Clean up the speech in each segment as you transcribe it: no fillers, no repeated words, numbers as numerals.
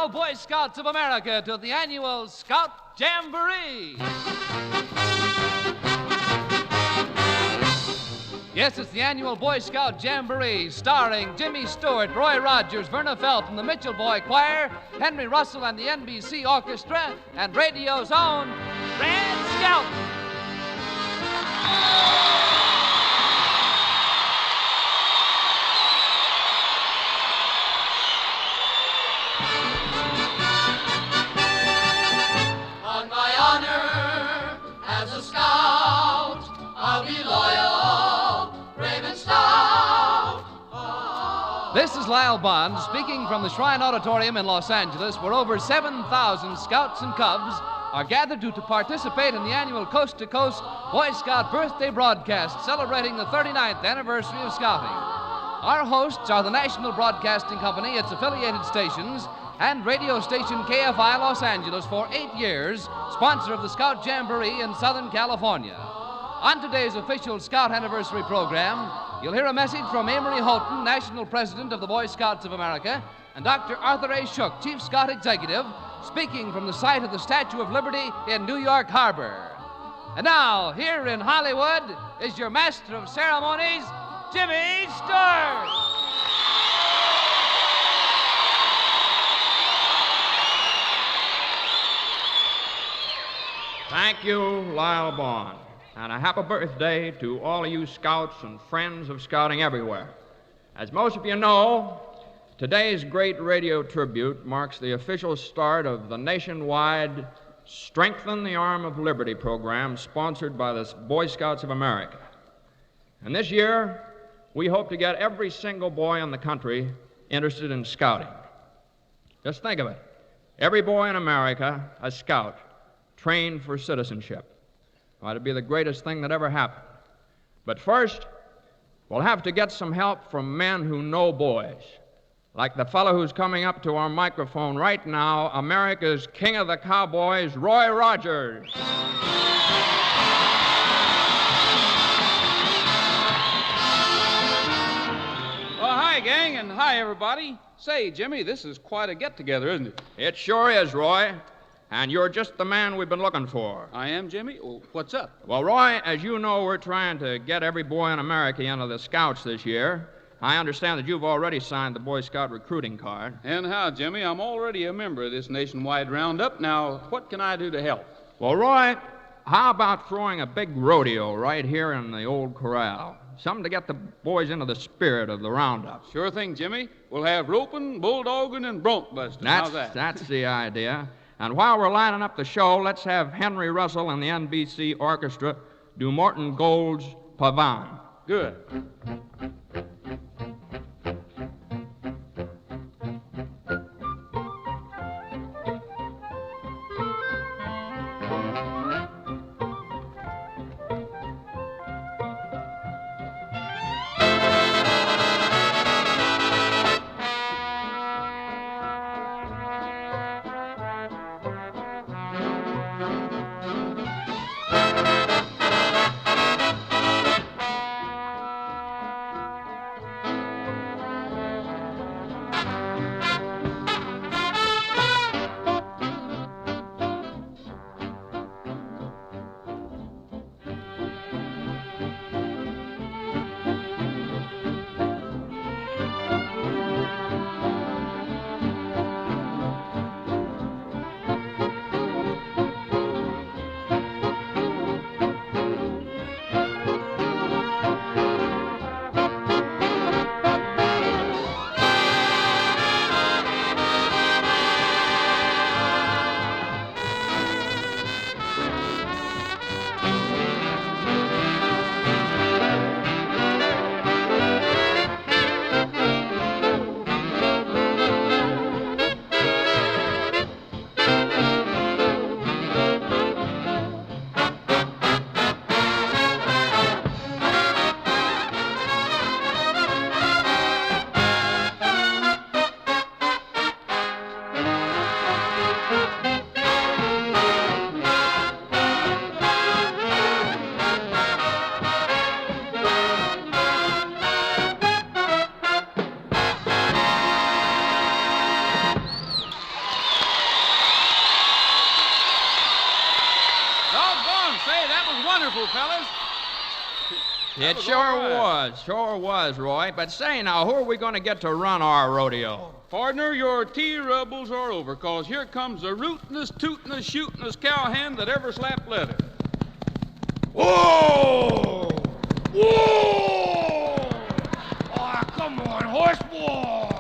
now, Boy Scouts of America, to the annual Scout Jamboree. Yes, it's the annual Boy Scout Jamboree, starring Jimmy Stewart, Roy Rogers, Verna Felt from the Mitchell Boy Choir, Henry Russell and the NBC Orchestra, and radio's own Red Scout. On my honor as a scout, I'll be loyal, brave and stout. This is Lyle Bond speaking from the Shrine Auditorium in Los Angeles, where over 7,000 Scouts and Cubs are gathered to participate in the annual Coast to Coast Boy Scout birthday broadcast celebrating the 39th anniversary of Scouting. Our hosts are the National Broadcasting Company, its affiliated stations, and radio station KFI Los Angeles for 8 years, sponsor of the Scout Jamboree in Southern California. On today's official Scout Anniversary program, you'll hear a message from Amory Houghton, National President of the Boy Scouts of America, and Dr. Arthur A. Shook, Chief Scout Executive, speaking from the site of the Statue of Liberty in New York Harbor. And now, here in Hollywood, is your Master of Ceremonies, Jimmy Stewart. Thank you, Lyle Bond. And a happy birthday to all of you scouts and friends of scouting everywhere. As most of you know, today's great radio tribute marks the official start of the nationwide Strengthen the Arm of Liberty program sponsored by the Boy Scouts of America. And this year, we hope to get every single boy in the country interested in scouting. Just think of it. Every boy in America, a scout, trained for citizenship. Well, it'd be the greatest thing that ever happened. But first, we'll have to get some help from men who know boys, like the fellow who's coming up to our microphone right now, America's King of the Cowboys, Roy Rogers. Well, hi, gang, and hi, everybody. Say, Jimmy, this is quite a get-together, isn't it? It sure is, Roy. And you're just the man we've been looking for. I am, Jimmy? Well, what's up? Well, Roy, as you know, we're trying to get every boy in America into the Scouts this year. I understand that you've already signed the Boy Scout recruiting card. And how, Jimmy? I'm already a member of this nationwide roundup. Now, what can I do to help? Well, Roy, how about throwing a big rodeo right here in the old corral? Something to get the boys into the spirit of the roundup. Sure thing, Jimmy. We'll have roping, bulldogging, and bronc busting. How's that? That's the idea. And while we're lining up the show, let's have Henry Russell and the NBC Orchestra do Morton Gold's Pavane. Good. That was wonderful, fellas. It was sure all right. sure was, Roy. But say now, who are we going to get to run our rodeo? Partner, your T-rebels are over, 'cause here comes the rootin'est, tootin'est, shootin'est cowhand that ever slapped leather. Whoa! Whoa! Oh, come on, horseball!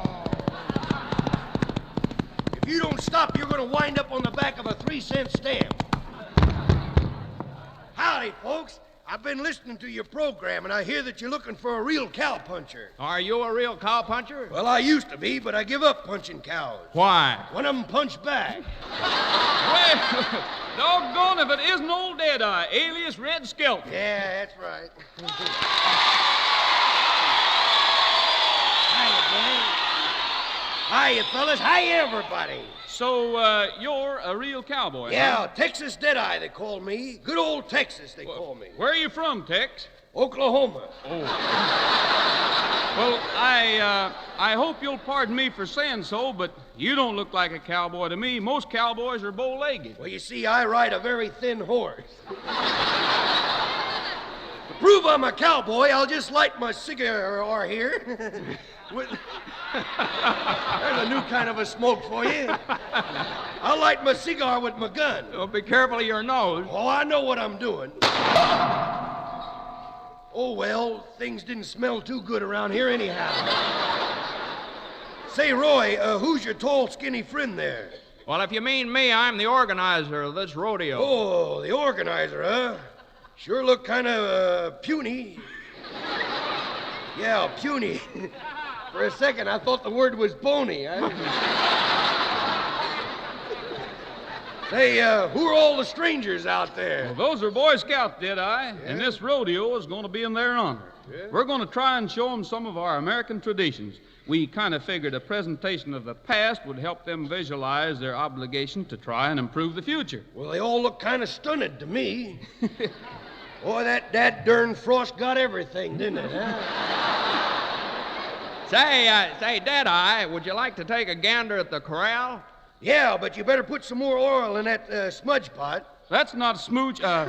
If you don't stop, you're going to wind up on the back of a 3-cent stamp. Howdy, folks. I've been listening to your program, and I hear that you're looking for a real cowpuncher. Are you a real cowpuncher? Well, I used to be, but I give up punching cows. Why? One of them punched back. Well, doggone if it isn't old Deadeye, alias Red Skelton. Yeah, that's right. Hiya, gang. Hiya, fellas. Hiya, everybody. So, you're a real cowboy, Yeah, huh? Texas Deadeye, they call me. Good old Texas, they call me. Where are you from, Tex? Oklahoma. Well, I hope you'll pardon me for saying so, but you don't look like a cowboy to me. Most cowboys are bow-legged. Well, you see, I ride a very thin horse. To prove I'm a cowboy, I'll just light my cigar here. There's a new kind of a smoke for you. I'll light my cigar with my gun. Oh, be careful of your nose. Oh, I know what I'm doing. Oh, well, things didn't smell too good around here anyhow. Say, Roy, who's your tall, skinny friend there? Well, if you mean me, I'm the organizer of this rodeo. Oh, the organizer, huh? Sure look kind of puny. Yeah, puny. For a second, I thought the word was bony. Say, who are all the strangers out there? Well, those are Boy Scouts, Deadeye, and this rodeo is going to be in their honor. Yeah. We're going to try and show them some of our American traditions. We kind of figured a presentation of the past would help them visualize their obligation to try and improve the future. Well, they all look kind of stunted to me. Boy, that darn frost got everything, didn't it, huh? Say, Deadeye, would you like to take a gander at the corral? Yeah, but you better put some more oil in that smudge pot. That's not smooch, pot.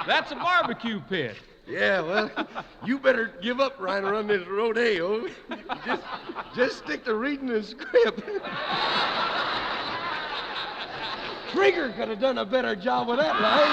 That's a barbecue pit. Yeah, well, you better give up trying to run this rodeo. Just stick to reading the script. Trigger could have done a better job with that line.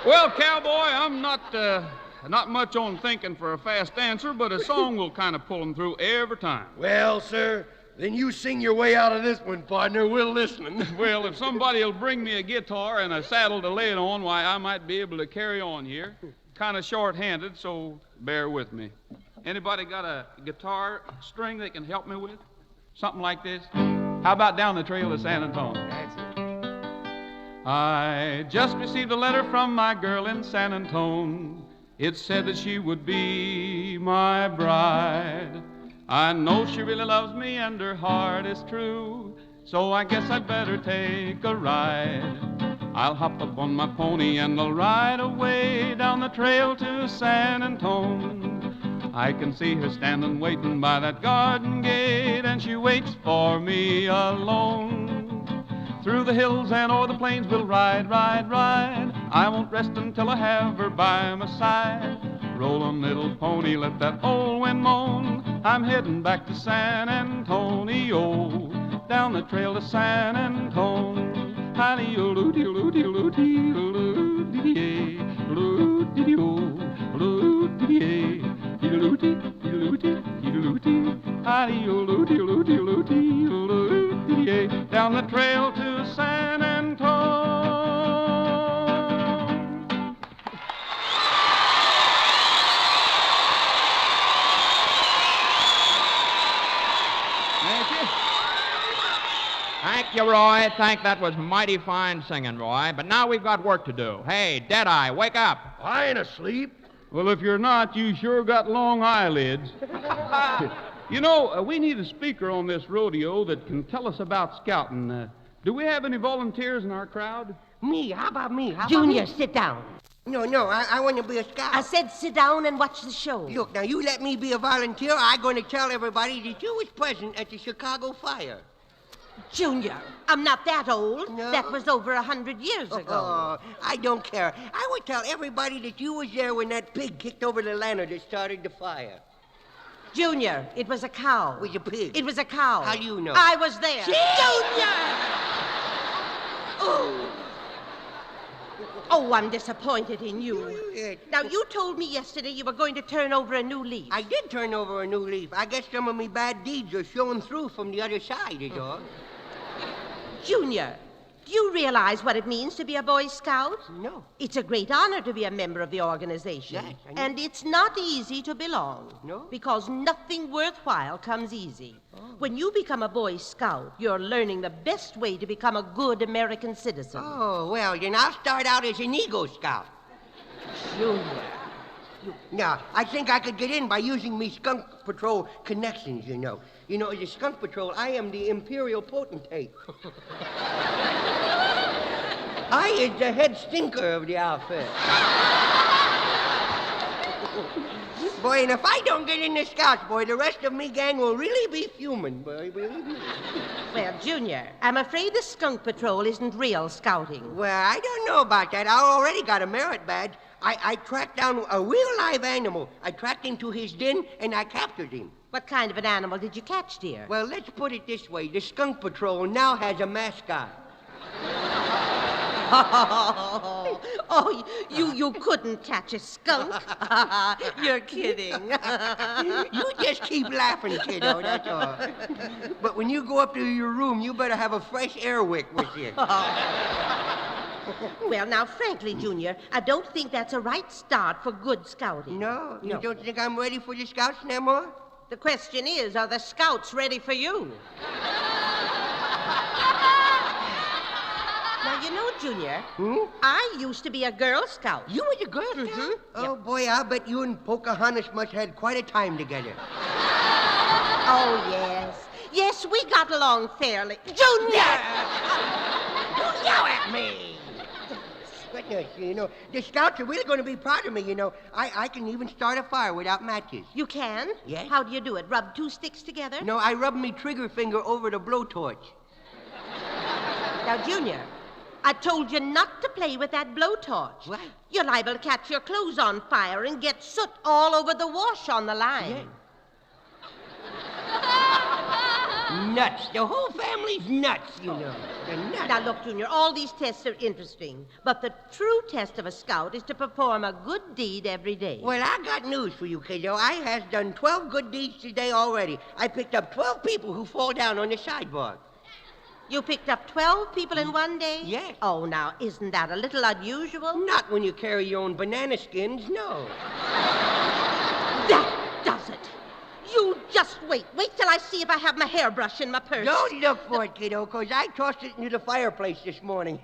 Well, cowboy, I'm not much on thinking for a fast answer, but a song will kind of pull them through every time. Well, sir, then you sing your way out of this one, partner. We're listening. Well, if somebody will bring me a guitar and a saddle to lay it on, why, I might be able to carry on here. Kind of short-handed, so bear with me. Anybody got a guitar string they can help me with? Something like this? How about Down the Trail to San Antonio? That's it. I just received a letter from my girl in San Antonio. It said that she would be my bride. I know she really loves me and her heart is true, so I guess I'd better take a ride. I'll hop up on my pony and I'll ride away down the trail to San Antonio. I can see her standing waiting by that garden gate, and she waits for me alone. Through the hills and o'er the plains we'll ride, ride, ride. I won't rest until I have her by my side. Roll on, little pony, let that old wind moan. I'm heading back to San Antonio, down the trail to San Antonio. Down the trail to San Antonio. Thank you. Thank you, Roy. That was mighty fine singing, Roy. But now we've got work to do. Hey, Deadeye, wake up. I ain't asleep. Well, if you're not, you sure got long eyelids. You know, we need a speaker on this rodeo that can tell us about scouting. Do we have any volunteers in our crowd? Me, how about me? Junior, sit down. No, I want to be a scout. I said sit down and watch the show. Look, now you let me be a volunteer. I'm going to tell everybody that you was present at the Chicago fire. Junior, I'm not that old. No. That was over 100 years ago. Oh, I don't care. I would tell everybody that you was there when that pig kicked over the lantern that started the fire. Junior, it was a cow. It was a pig. It was a cow. How do you know? I was there. Junior! Oh. Oh, I'm disappointed in you. Yeah. Now, you told me yesterday you were going to turn over a new leaf. I did turn over a new leaf. I guess some of me bad deeds are showing through from the other side, is all. Junior, do you realize what it means to be a Boy Scout? No. It's a great honor to be a member of the organization. Yes, I know. And it's not easy to belong. No? Because nothing worthwhile comes easy. When you become a Boy Scout, you're learning the best way to become a good American citizen. Oh, well, then I'll start out as an Eagle Scout. Junior. No, I think I could get in by using me skunk patrol connections, you know. You know, as a skunk patrol, I am the imperial potentate. I is the head stinker of the outfit. Boy, and if I don't get in the Scouts, boy, the rest of me gang will really be fuming, boy, believe me. Well, Junior, I'm afraid the skunk patrol isn't real scouting. Well, I don't know about that. I already got a merit badge. I tracked down a real live animal. I tracked him to his den, and I captured him. What kind of an animal did you catch, dear? Well, let's put it this way. The skunk patrol now has a mascot. Oh, you couldn't catch a skunk. You're kidding. You just keep laughing, kiddo, that's all. But when you go up to your room, you better have a fresh air wick with you. Well, now, frankly, Junior, I don't think that's a right start for good scouting. No? You No. don't think I'm ready for the Scouts no more? The question is, are the Scouts ready for you? Now, you know, Junior, I used to be a Girl Scout. You was a Girl Scout? Mhm, Oh, yep. boy, I bet you and Pocahontas must have had quite a time together. Oh, yes. Yes, we got along fairly. Junior! Don't yell at me! Goodness, you know, the Scouts are really going to be proud of me, you know. I can even start a fire without matches. You can? Yes. How do you do it? Rub two sticks together? No, I rub me trigger finger over the blowtorch. Now, Junior, I told you not to play with that blowtorch. What? You're liable to catch your clothes on fire and get soot all over the wash on the line. Nuts. The whole family's nuts, you know. They're nuts. Now, look, Junior, all these tests are interesting, but the true test of a scout is to perform a good deed every day. Well, I got news for you, kiddo. I has done 12 good deeds today already. I picked up 12 people who fall down on the sidewalk. You picked up 12 people in one day? Yes. Oh, now, isn't that a little unusual? Not when you carry your own banana skins, no. That does it. You just wait. Wait till I see if I have my hairbrush in my purse. Don't look for it, kiddo, because I tossed it into the fireplace this morning.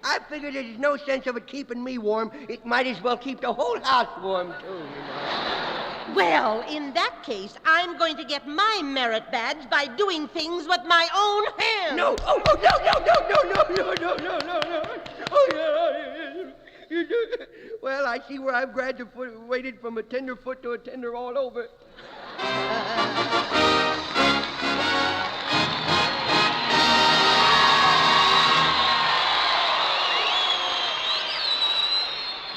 I figured there's no sense of it keeping me warm. It might as well keep the whole house warm, too, you know. Well, in that case, I'm going to get my merit badge by doing things with my own hands. No! Oh, no! Oh, yeah. You do. Well, I see where I've graduated from a tenderfoot to a tender all over.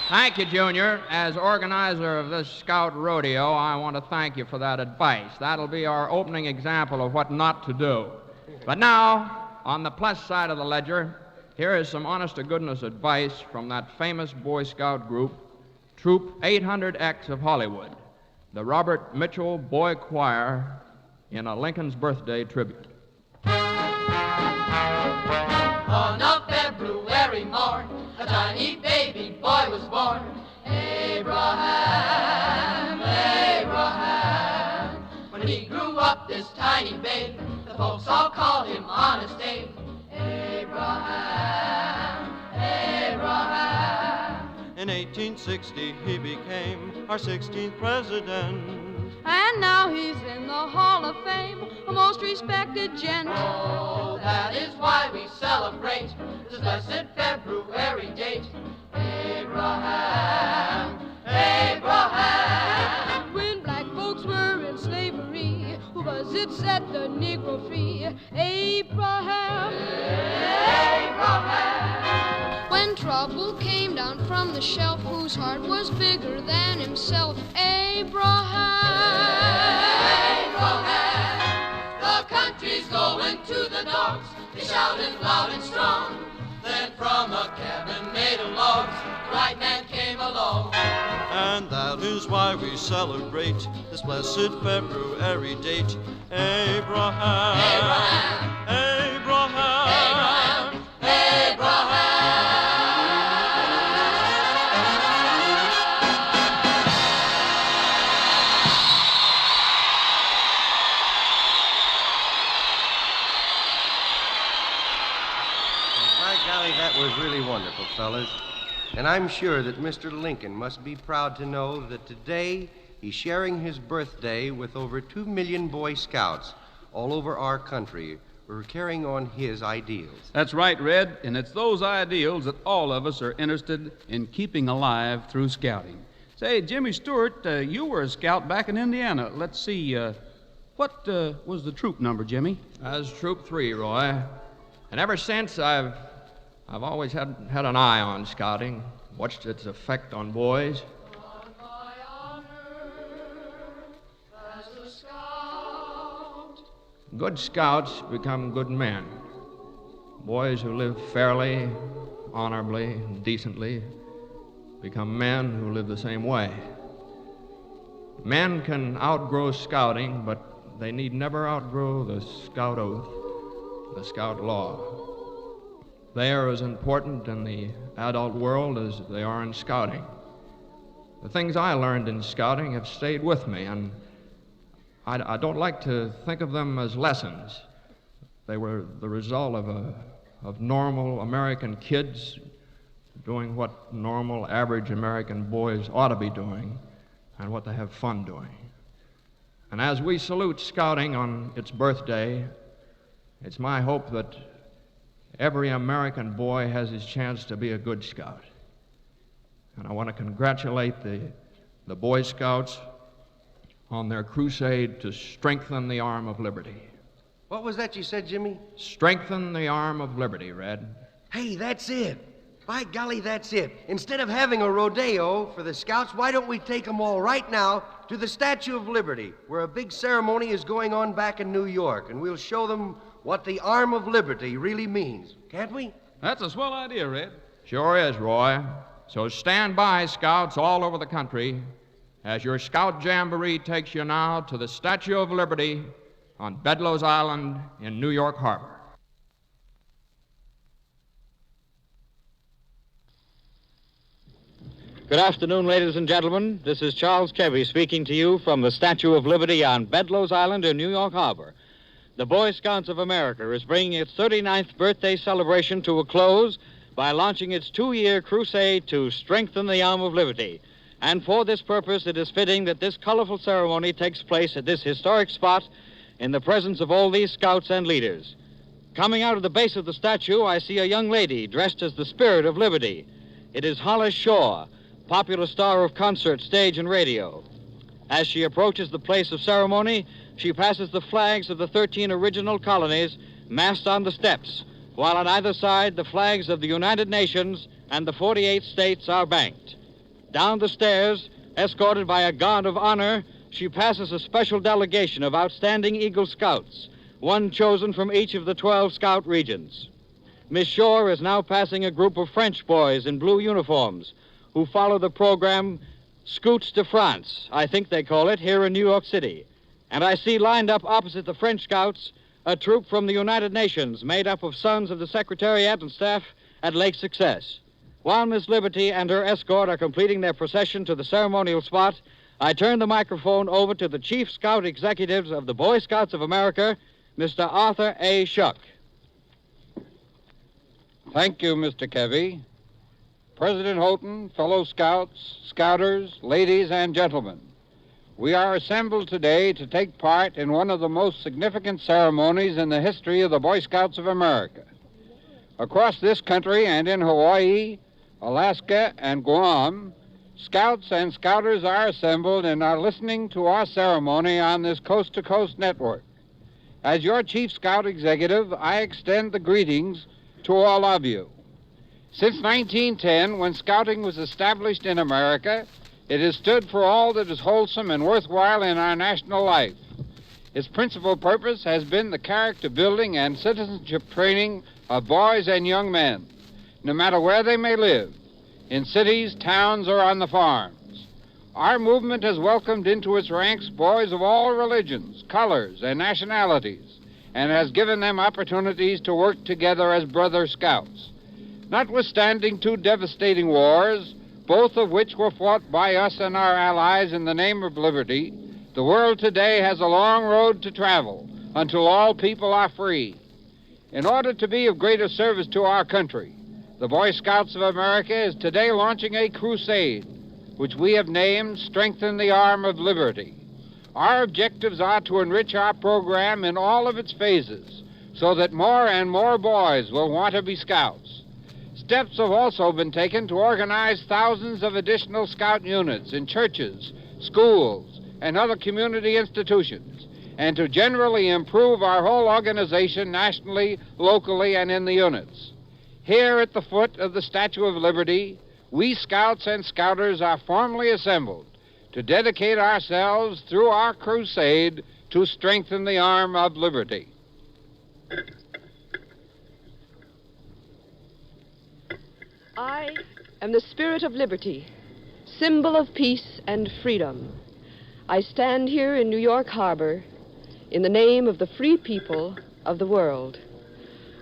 Thank you, Junior. As organizer of this Scout rodeo, I want to thank you for that advice. That'll be our opening example of what not to do. But now, on the plus side of the ledger, here is some honest-to-goodness advice from that famous Boy Scout group, Troop 800X of Hollywood, the Robert Mitchell Boy Choir, in a Lincoln's birthday tribute. On a February morn, a tiny baby boy was born. Abraham, Abraham. When he grew up, this tiny babe, the folks all called him Honest Abe. Abraham, Abraham. In 1860, he became our 16th president. And now he's in the Hall of Fame, a most respected gent. Oh, that is why we celebrate this blessed February date. Abraham, Abraham. When black folks were in slavery, who was it set the Negro free? Abraham. from the shelf, whose heart was bigger than himself. Abraham. The country's going to the dogs. They shouted loud and strong. Then from a cabin made of logs, the right man came along. And that is why we celebrate this blessed February date. Abraham. Abraham. Abraham. Abraham. By golly, that was really wonderful, fellas. And I'm sure that Mr. Lincoln must be proud to know that today he's sharing his birthday with over 2 million Boy Scouts all over our country who are carrying on his ideals. That's right, Red, and it's those ideals that all of us are interested in keeping alive through scouting. Say, Jimmy Stewart, you were a scout back in Indiana. Let's see, what was the troop number, Jimmy? That's Troop 3, Roy. And ever since, I've always had an eye on scouting, watched its effect on boys. On my honor as a scout. Good scouts become good men. Boys who live fairly, honorably, and decently become men who live the same way. Men can outgrow scouting, but they need never outgrow the scout oath, the scout law. They are as important in the adult world as they are in scouting. The things I learned in scouting have stayed with me, and I don't like to think of them as lessons. They were the result of normal American kids doing what normal, average American boys ought to be doing and what they have fun doing. And as we salute scouting on its birthday, it's my hope that every American boy has his chance to be a good scout. And I want to congratulate the Boy Scouts on their crusade to strengthen the arm of liberty. What was that you said, Jimmy? Strengthen the arm of liberty, Red. Hey, that's it. By golly, that's it. Instead of having a rodeo for the Scouts, why don't we take them all right now to the Statue of Liberty, where a big ceremony is going on back in New York, and we'll show them what the arm of liberty really means. Can't we? That's a swell idea, Red. Sure is, Roy. So stand by, Scouts all over the country, as your Scout Jamboree takes you now to the Statue of Liberty on Bedloes Island in New York Harbor. Good afternoon, ladies and gentlemen. This is Charles Kevy speaking to you from the Statue of Liberty on Bedloes Island in New York Harbor. The Boy Scouts of America is bringing its 39th birthday celebration to a close by launching its 2-year crusade to strengthen the arm of liberty. And for this purpose, it is fitting that this colorful ceremony takes place at this historic spot in the presence of all these scouts and leaders. Coming out of the base of the statue, I see a young lady dressed as the Spirit of Liberty. It is Hollis Shaw, popular star of concert, stage, and radio. As she approaches the place of ceremony, she passes the flags of the 13 original colonies massed on the steps, while on either side the flags of the United Nations and the 48 states are banked. Down the stairs, escorted by a guard of honor, she passes a special delegation of outstanding Eagle Scouts, one chosen from each of the 12 Scout regions. Miss Shaw is now passing a group of French boys in blue uniforms who follow the program Scouts de France, I think they call it, here in New York City. And I see lined up opposite the French Scouts a troop from the United Nations made up of sons of the Secretariat and staff at Lake Success. While Miss Liberty and her escort are completing their procession to the ceremonial spot, I turn the microphone over to the Chief Scout Executives of the Boy Scouts of America, Mr. Arthur A. Shuck. Thank you, Mr. Kevy. President Houghton, fellow scouts, scouters, ladies and gentlemen, we are assembled today to take part in one of the most significant ceremonies in the history of the Boy Scouts of America. Across this country and in Hawaii, Alaska, and Guam, scouts and scouters are assembled and are listening to our ceremony on this coast-to-coast network. As your Chief Scout Executive, I extend the greetings to all of you. Since 1910, when Scouting was established in America, it has stood for all that is wholesome and worthwhile in our national life. Its principal purpose has been the character building and citizenship training of boys and young men, no matter where they may live, in cities, towns, or on the farms. Our movement has welcomed into its ranks boys of all religions, colors, and nationalities, and has given them opportunities to work together as brother scouts. Notwithstanding two devastating wars, both of which were fought by us and our allies in the name of liberty, the world today has a long road to travel until all people are free. In order to be of greater service to our country, the Boy Scouts of America is today launching a crusade, which we have named Strengthen the Arm of Liberty. Our objectives are to enrich our program in all of its phases so that more and more boys will want to be scouts. Steps have also been taken to organize thousands of additional scout units in churches, schools, and other community institutions, and to generally improve our whole organization nationally, locally, and in the units. Here at the foot of the Statue of Liberty, we Scouts and Scouters are formally assembled to dedicate ourselves through our crusade to strengthen the arm of liberty. I am the spirit of liberty, symbol of peace and freedom. I stand here in New York Harbor in the name of the free people of the world.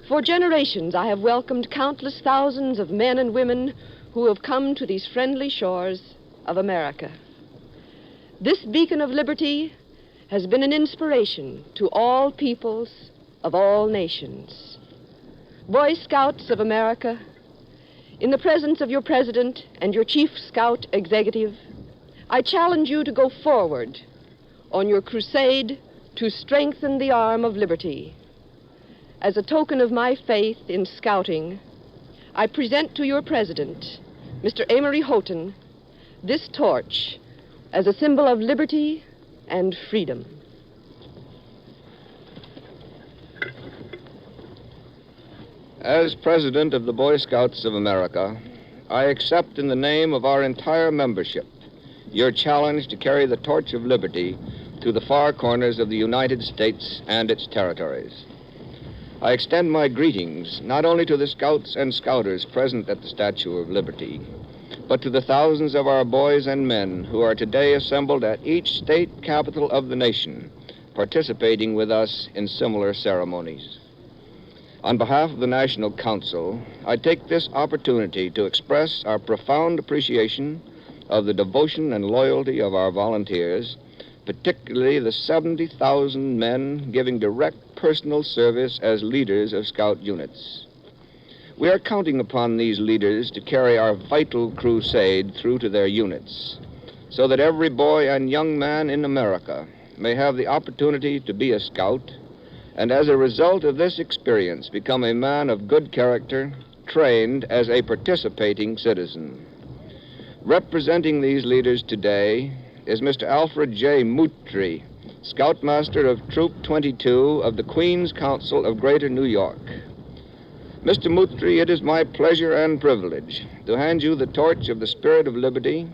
For generations, I have welcomed countless thousands of men and women who have come to these friendly shores of America. This beacon of liberty has been an inspiration to all peoples of all nations. Boy Scouts of America, in the presence of your president and your chief scout executive, I challenge you to go forward on your crusade to strengthen the arm of liberty. As a token of my faith in scouting, I present to your president, Mr. Amory Houghton, this torch as a symbol of liberty and freedom. As President of the Boy Scouts of America, I accept in the name of our entire membership your challenge to carry the torch of liberty to the far corners of the United States and its territories. I extend my greetings not only to the Scouts and Scouters present at the Statue of Liberty, but to the thousands of our boys and men who are today assembled at each state capital of the nation, participating with us in similar ceremonies. On behalf of the National Council, I take this opportunity to express our profound appreciation of the devotion and loyalty of our volunteers, particularly the 70,000 men giving direct personal service as leaders of Scout units. We are counting upon these leaders to carry our vital crusade through to their units, so that every boy and young man in America may have the opportunity to be a scout, and as a result of this experience become a man of good character, trained as a participating citizen. Representing these leaders today is Mr. Alfred J. Moutry, Scoutmaster of Troop 22 of the Queen's Council of Greater New York. Mr. Moutry, it is my pleasure and privilege to hand you the torch of the spirit of liberty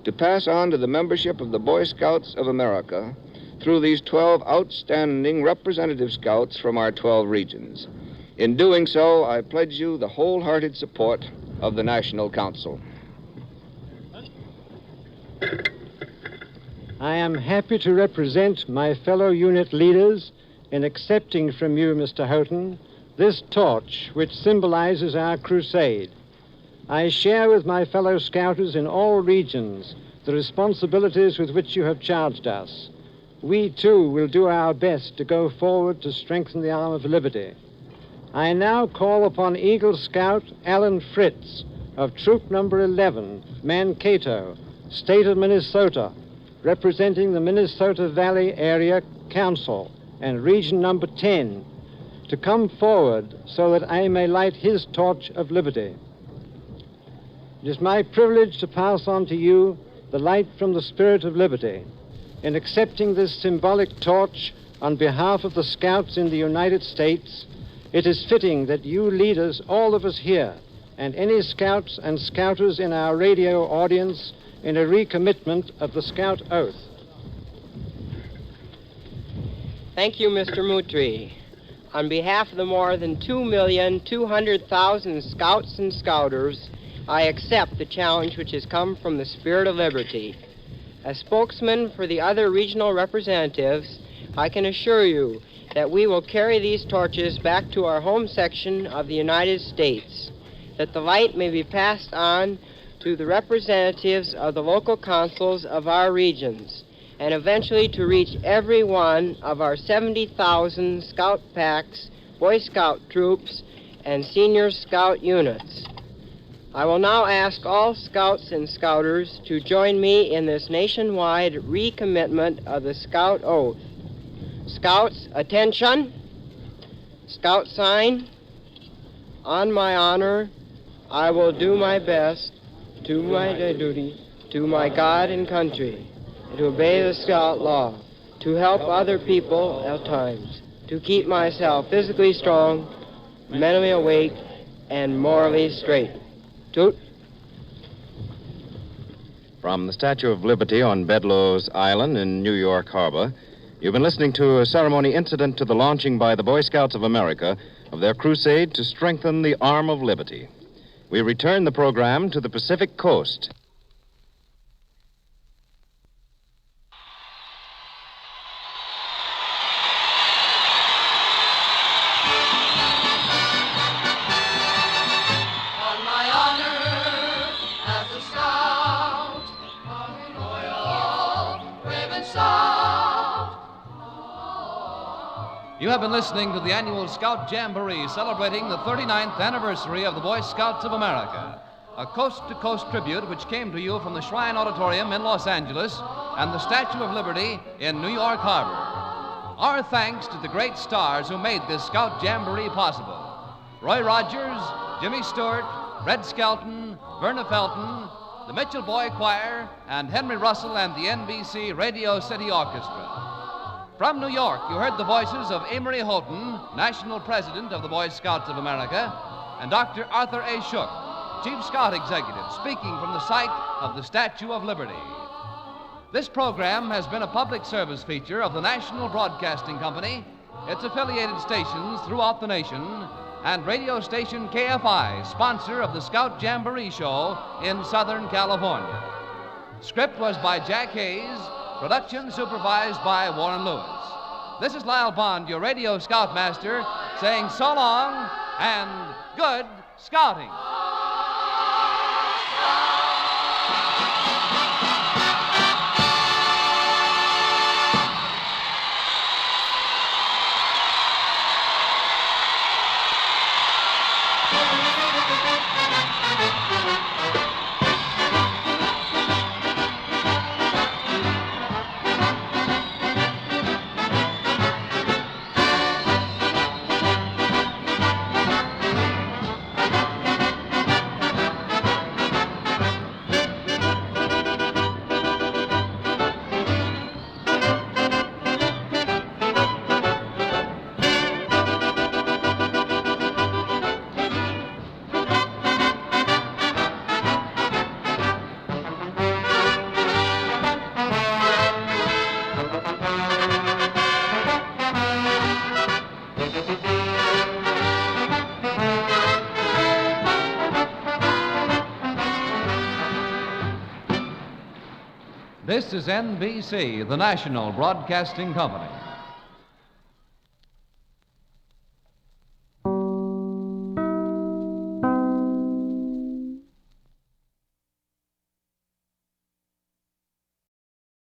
to pass on to the membership of the Boy Scouts of America through these 12 outstanding representative scouts from our 12 regions. In doing so, I pledge you the wholehearted support of the National Council. I am happy to represent my fellow unit leaders in accepting from you, Mr. Houghton, this torch which symbolizes our crusade. I share with my fellow scouters in all regions the responsibilities with which you have charged us. We, too, will do our best to go forward to strengthen the arm of liberty. I now call upon Eagle Scout Alan Fritz of Troop Number 11, Mankato, State of Minnesota, representing the Minnesota Valley Area Council and Region Number 10, to come forward so that I may light his torch of liberty. It is my privilege to pass on to you the light from the spirit of liberty. In accepting this symbolic torch on behalf of the Scouts in the United States, it is fitting that you leaders, all of us here, and any scouts and scouters in our radio audience in a recommitment of the Scout Oath. Thank you, Mr. Moutry. On behalf of the more than 2,200,000 Scouts and Scouters, I accept the challenge which has come from the spirit of liberty. As spokesman for the other regional representatives, I can assure you that we will carry these torches back to our home section of the United States, that the light may be passed on to the representatives of the local councils of our regions, and eventually to reach every one of our 70,000 Scout packs, Boy Scout troops, and Senior Scout units. I will now ask all Scouts and Scouters to join me in this nationwide recommitment of the Scout Oath. Scouts, attention. Scout sign. On my honor, I will do my best to my duty to my God and country, and to obey the Scout law, to help other people at times, to keep myself physically strong, mentally awake, and morally straight. Toot. From the Statue of Liberty on Bedloes Island in New York Harbor, you've been listening to a ceremony incident to the launching by the Boy Scouts of America of their crusade to strengthen the arm of liberty. We return the program to the Pacific Coast. You have been listening to the annual Scout Jamboree celebrating the 39th anniversary of the Boy Scouts of America, a coast-to-coast tribute which came to you from the Shrine Auditorium in Los Angeles and the Statue of Liberty in New York Harbor. Our thanks to the great stars who made this Scout Jamboree possible: Roy Rogers, Jimmy Stewart, Red Skelton, Verna Felton, the Mitchell Boy Choir, and Henry Russell and the NBC Radio City Orchestra. From New York, you heard the voices of Amory Houghton, National President of the Boy Scouts of America, and Dr. Arthur A. Shook, Chief Scout Executive, speaking from the site of the Statue of Liberty. This program has been a public service feature of the National Broadcasting Company, its affiliated stations throughout the nation, and radio station KFI, sponsor of the Scout Jamboree Show in Southern California. Script was by Jack Hayes. Production supervised by Warren Lewis. This is Lyle Bond, your radio scoutmaster, saying so long and good scouting. This is NBC, the National Broadcasting Company.